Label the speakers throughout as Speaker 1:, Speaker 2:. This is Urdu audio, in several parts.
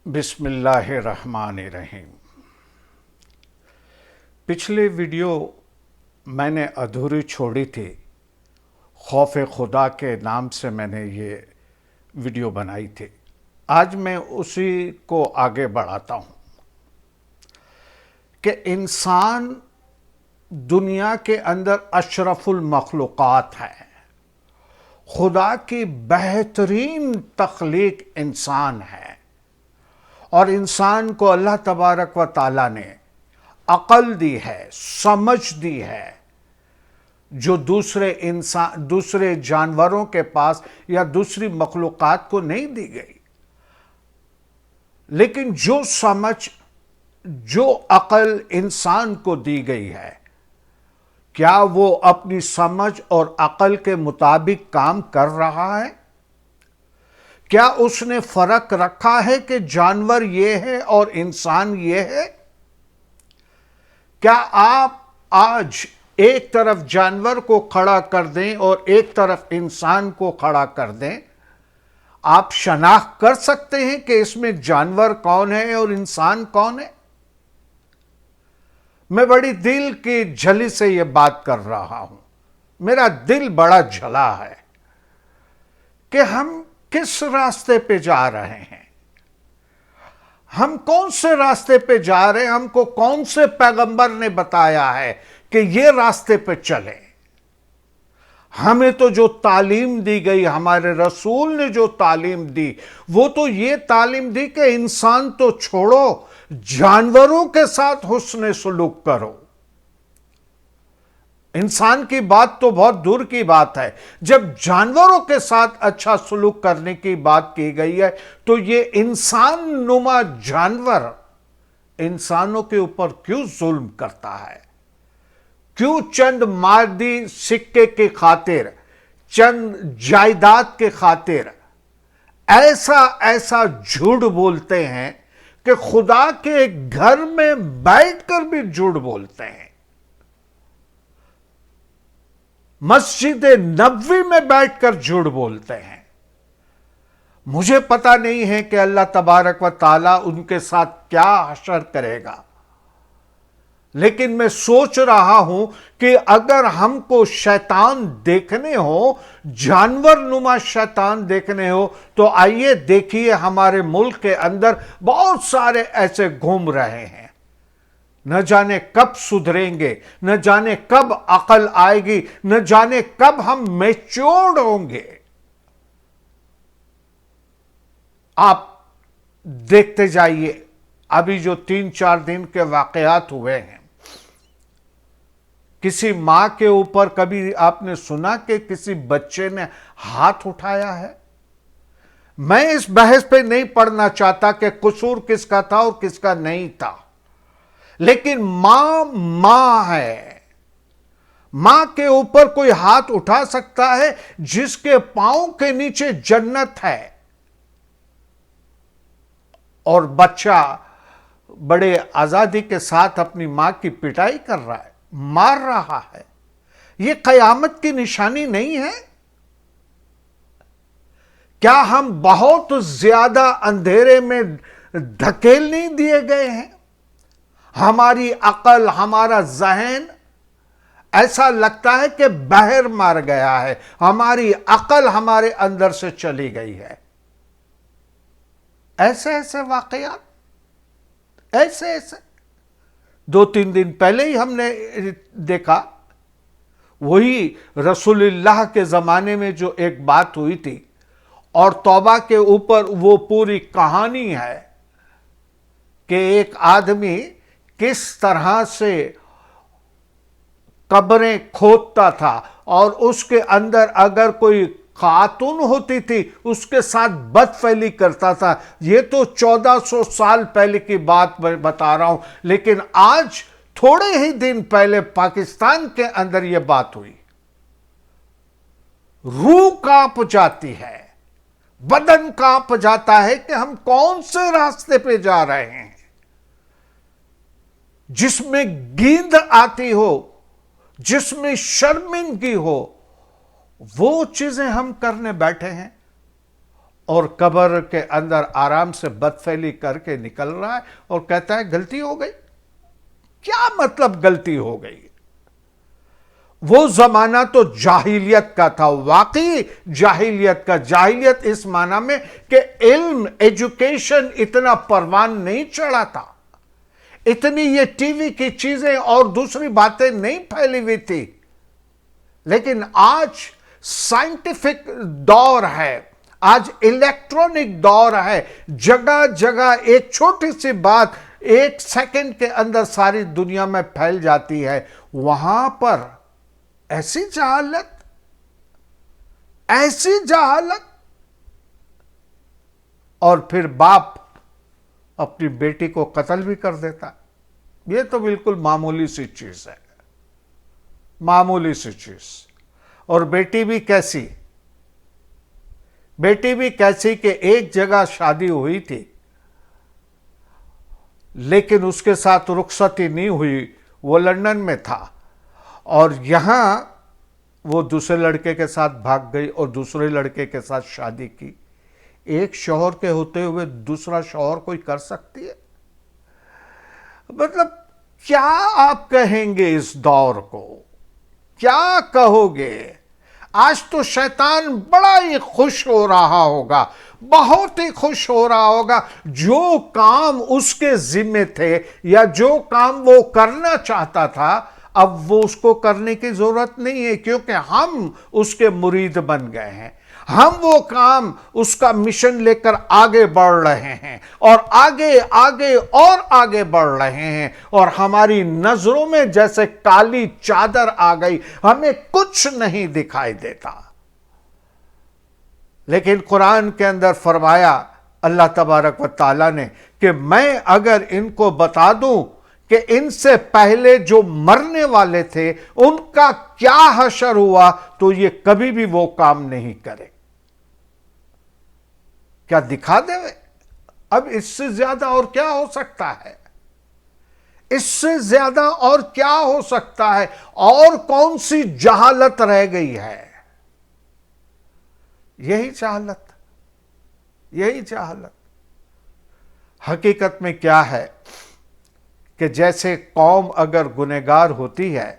Speaker 1: بسم اللہ الرحمن الرحیم۔ پچھلی ویڈیو میں نے ادھوری چھوڑی تھی، خوف خدا کے نام سے میں نے یہ ویڈیو بنائی تھی۔ آج میں اسی کو آگے بڑھاتا ہوں کہ انسان دنیا کے اندر اشرف المخلوقات ہے۔ خدا کی بہترین تخلیق انسان ہے، اور انسان کو اللہ تبارک و تعالیٰ نے عقل دی ہے، سمجھ دی ہے، جو دوسرے جانوروں کے پاس یا دوسری مخلوقات کو نہیں دی گئی۔ لیکن جو سمجھ، جو عقل انسان کو دی گئی ہے، کیا وہ اپنی سمجھ اور عقل کے مطابق کام کر رہا ہے؟ کیا اس نے فرق رکھا ہے کہ جانور یہ ہے اور انسان یہ ہے؟ کیا آپ آج ایک طرف جانور کو کھڑا کر دیں اور ایک طرف انسان کو کھڑا کر دیں، آپ شناخت کر سکتے ہیں کہ اس میں جانور کون ہے اور انسان کون ہے؟ میں بڑی دل کی جھلی سے یہ بات کر رہا ہوں۔ میرا دل بڑا جھلا ہے کہ ہم کس راستے پہ جا رہے ہیں، ہم کون سے راستے پہ جا رہے ہیں، ہم کو کون سے پیغمبر نے بتایا ہے کہ یہ راستے پہ چلیں۔ ہمیں تو جو تعلیم دی گئی، ہمارے رسول نے جو تعلیم دی، وہ تو یہ تعلیم دی کہ انسان تو چھوڑو، جانوروں کے ساتھ حسن سلوک کرو۔ انسان کی بات تو بہت دور کی بات ہے، جب جانوروں کے ساتھ اچھا سلوک کرنے کی بات کی گئی ہے تو یہ انسان نما جانور انسانوں کے اوپر کیوں ظلم کرتا ہے؟ کیوں چند مادی سکے کی خاطر، چند جائیداد کے خاطر ایسا جھوٹ بولتے ہیں کہ خدا کے گھر میں بیٹھ کر بھی جھوٹ بولتے ہیں، مسجد نبوی میں بیٹھ کر جھوٹ بولتے ہیں۔ مجھے پتہ نہیں ہے کہ اللہ تبارک و تعالیٰ ان کے ساتھ کیا حشر کرے گا، لیکن میں سوچ رہا ہوں کہ اگر ہم کو شیطان دیکھنے ہو، جانور نما شیطان دیکھنے ہو، تو آئیے دیکھیے ہمارے ملک کے اندر بہت سارے ایسے گھوم رہے ہیں۔ نہ جانے کب سدھریں گے، نہ جانے کب عقل آئے گی، نہ جانے کب ہم میچورڈ ہوں گے۔ آپ دیکھتے جائیے، ابھی جو 3-4 دن کے واقعات ہوئے ہیں، کسی ماں کے اوپر کبھی آپ نے سنا کہ کسی بچے نے ہاتھ اٹھایا ہے؟ میں اس بحث پہ نہیں پڑھنا چاہتا کہ قصور کس کا تھا اور کس کا نہیں تھا، لیکن ماں ہے۔ ماں کے اوپر کوئی ہاتھ اٹھا سکتا ہے جس کے پاؤں کے نیچے جنت ہے، اور بچہ بڑے آزادی کے ساتھ اپنی ماں کی پٹائی کر رہا ہے، مار رہا ہے؟ یہ قیامت کی نشانی نہیں ہے؟ کیا ہم بہت زیادہ اندھیرے میں دھکیل نہیں دیے گئے ہیں؟ ہماری عقل، ہمارا ذہن ایسا لگتا ہے کہ بہر مار گیا ہے، ہماری عقل ہمارے اندر سے چلی گئی ہے۔ ایسے واقعات، ایسے 2-3 دن پہلے ہی ہم نے دیکھا، وہی رسول اللہ کے زمانے میں جو ایک بات ہوئی تھی، اور توبہ کے اوپر وہ پوری کہانی ہے کہ ایک آدمی کس طرح سے قبریں کھودتا تھا، اور اس کے اندر اگر کوئی خاتون ہوتی تھی اس کے ساتھ بدفعلی کرتا تھا۔ یہ تو 1400 سال پہلے کی بات میں بتا رہا ہوں، لیکن آج تھوڑے ہی دن پہلے پاکستان کے اندر یہ بات ہوئی۔ روح کانپ جاتی ہے، بدن کانپ جاتا ہے کہ ہم کون سے راستے پہ جا رہے ہیں، جس میں گیند آتی ہو، جس میں شرمندگی ہو، وہ چیزیں ہم کرنے بیٹھے ہیں۔ اور قبر کے اندر آرام سے بدفعلی کر کے نکل رہا ہے اور کہتا ہے غلطی ہو گئی. کیا مطلب غلطی ہو گئی؟ وہ زمانہ تو جاہلیت کا تھا، واقعی جاہلیت کا. جاہلیت اس معنی میں کہ علم، ایجوکیشن اتنا پروان نہیں چڑھا تھا، اتنی یہ ٹی وی کی چیزیں اور دوسری باتیں نہیں پھیلی ہوئی تھی. لیکن آج سائنٹیفک دور ہے، آج الیکٹرانک دور ہے، جگہ جگہ ایک چھوٹی سی بات ایک سیکنڈ کے اندر ساری دنیا میں پھیل جاتی ہے. وہاں پر ایسی جہالت، ایسی جہالت. اور پھر باپ اپنی بیٹی کو قتل بھی کر دیتا. یہ تو بالکل معمولی سی چیز ہے، معمولی سی چیز. اور بیٹی بھی کیسی، بیٹی بھی کیسی کہ ایک جگہ شادی ہوئی تھی لیکن اس کے ساتھ رخصتی نہیں ہوئی، وہ لندن میں تھا، اور یہاں وہ دوسرے لڑکے کے ساتھ بھاگ گئی اور دوسرے لڑکے کے ساتھ شادی کی. ایک شوہر کے ہوتے ہوئے دوسرا شوہر کوئی کر سکتی ہے؟ مطلب کیا آپ کہیں گے اس دور کو؟ کیا کہو گے؟ آج تو شیطان بڑا ہی خوش ہو رہا ہوگا، بہت ہی خوش ہو رہا ہوگا. جو کام اس کے ذمے تھے یا جو کام وہ کرنا چاہتا تھا، اب وہ اس کو کرنے کی ضرورت نہیں ہے، کیونکہ ہم اس کے مرید بن گئے ہیں. ہم وہ کام، اس کا مشن لے کر آگے بڑھ رہے ہیں، اور آگے آگے اور آگے بڑھ رہے ہیں. اور ہماری نظروں میں جیسے کالی چادر آ گئی، ہمیں کچھ نہیں دکھائی دیتا. لیکن قرآن کے اندر فرمایا اللہ تبارک و تعالیٰ نے کہ میں اگر ان کو بتا دوں کہ ان سے پہلے جو مرنے والے تھے ان کا کیا حشر ہوا، تو یہ کبھی بھی وہ کام نہیں کرے. کیا دکھا دے؟ اب اس سے زیادہ اور کیا ہو سکتا ہے؟ اس سے زیادہ اور کیا ہو سکتا ہے؟ اور کون سی جہالت رہ گئی ہے؟ یہی جہالت، یہی جہالت. حقیقت میں کیا ہے کہ جیسے قوم اگر گنہگار ہوتی ہے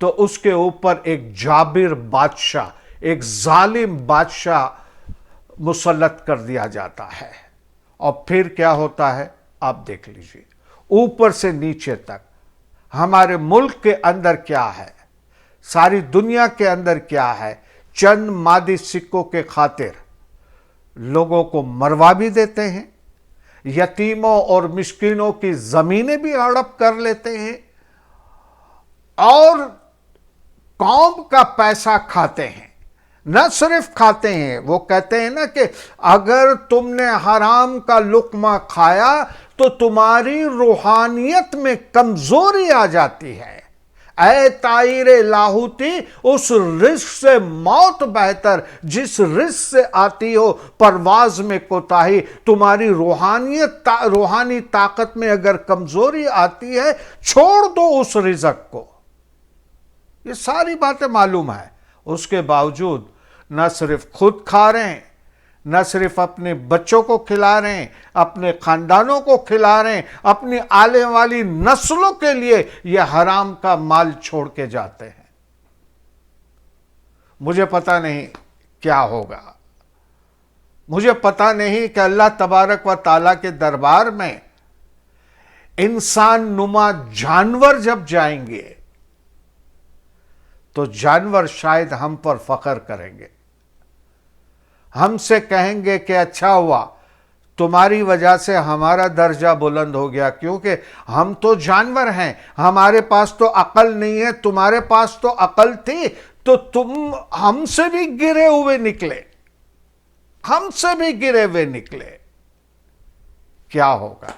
Speaker 1: تو اس کے اوپر ایک جابر بادشاہ، ایک ظالم بادشاہ مسلط کر دیا جاتا ہے. اور پھر کیا ہوتا ہے آپ دیکھ لیجئے، اوپر سے نیچے تک. ہمارے ملک کے اندر کیا ہے، ساری دنیا کے اندر کیا ہے، چند مادی سکوں کے خاطر لوگوں کو مروا بھی دیتے ہیں، یتیموں اور مسکینوں کی زمینیں بھی ہڑپ کر لیتے ہیں، اور قوم کا پیسہ کھاتے ہیں. نہ صرف کھاتے ہیں، وہ کہتے ہیں نا کہ اگر تم نے حرام کا لقمہ کھایا تو تمہاری روحانیت میں کمزوری آ جاتی ہے. اے طائر لاہوتی، اس رزق سے موت بہتر جس رزق سے آتی ہو پرواز میں کوتاہی. تمہاری روحانی طاقت میں اگر کمزوری آتی ہے، چھوڑ دو اس رزق کو. یہ ساری باتیں معلوم ہے. اس کے باوجود نہ صرف خود کھا رہے ہیں، نہ صرف اپنے بچوں کو کھلا رہے ہیں، اپنے خاندانوں کو کھلا رہے ہیں، اپنی آنے والی نسلوں کے لیے یہ حرام کا مال چھوڑ کے جاتے ہیں. مجھے پتہ نہیں کیا ہوگا، مجھے پتہ نہیں کہ اللہ تبارک و تعالیٰ کے دربار میں انسان نما جانور جب جائیں گے تو جانور شاید ہم پر فخر کریں گے، ہم سے کہیں گے کہ اچھا ہوا تمہاری وجہ سے ہمارا درجہ بلند ہو گیا، کیونکہ ہم تو جانور ہیں، ہمارے پاس تو عقل نہیں ہے، تمہارے پاس تو عقل تھی تو تم ہم سے بھی گرے ہوئے نکلے، ہم سے بھی گرے ہوئے نکلے. کیا ہوگا؟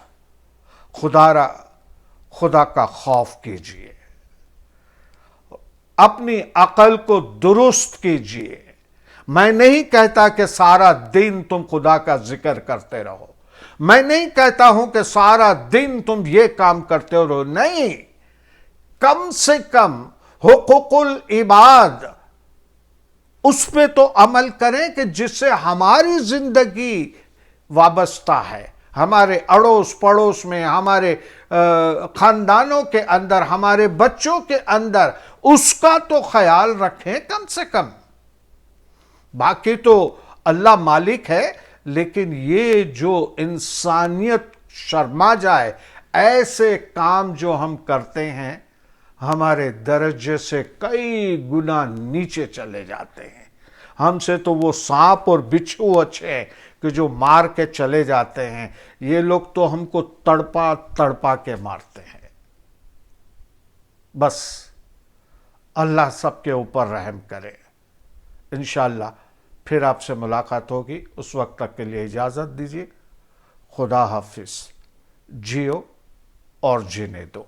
Speaker 1: خدا کا خوف کیجئے، اپنی عقل کو درست کیجئے. میں نہیں کہتا کہ سارا دن تم خدا کا ذکر کرتے رہو، میں نہیں کہتا ہوں کہ سارا دن تم یہ کام کرتے رہو، نہیں. کم سے کم حقوق العباد اس پہ تو عمل کریں کہ جس سے ہماری زندگی وابستہ ہے، ہمارے اڑوس پڑوس میں، ہمارے خاندانوں کے اندر، ہمارے بچوں کے اندر، اس کا تو خیال رکھیں کم سے کم۔ باقی تو اللہ مالک ہے، لیکن یہ جو انسانیت شرما جائے، ایسے کام جو ہم کرتے ہیں ہمارے درجے سے کئی گنا نیچے چلے جاتے ہیں۔ ہم سے تو وہ سانپ اور بچھو اچھے ہیں کہ جو مار کے چلے جاتے ہیں، یہ لوگ تو ہم کو تڑپا تڑپا کے مارتے ہیں۔ بس اللہ سب کے اوپر رحم کرے۔ انشاءاللہ پھر آپ سے ملاقات ہوگی، اس وقت تک کے لیے اجازت دیجیے۔ خدا حافظ۔ جیو اور جینے دو۔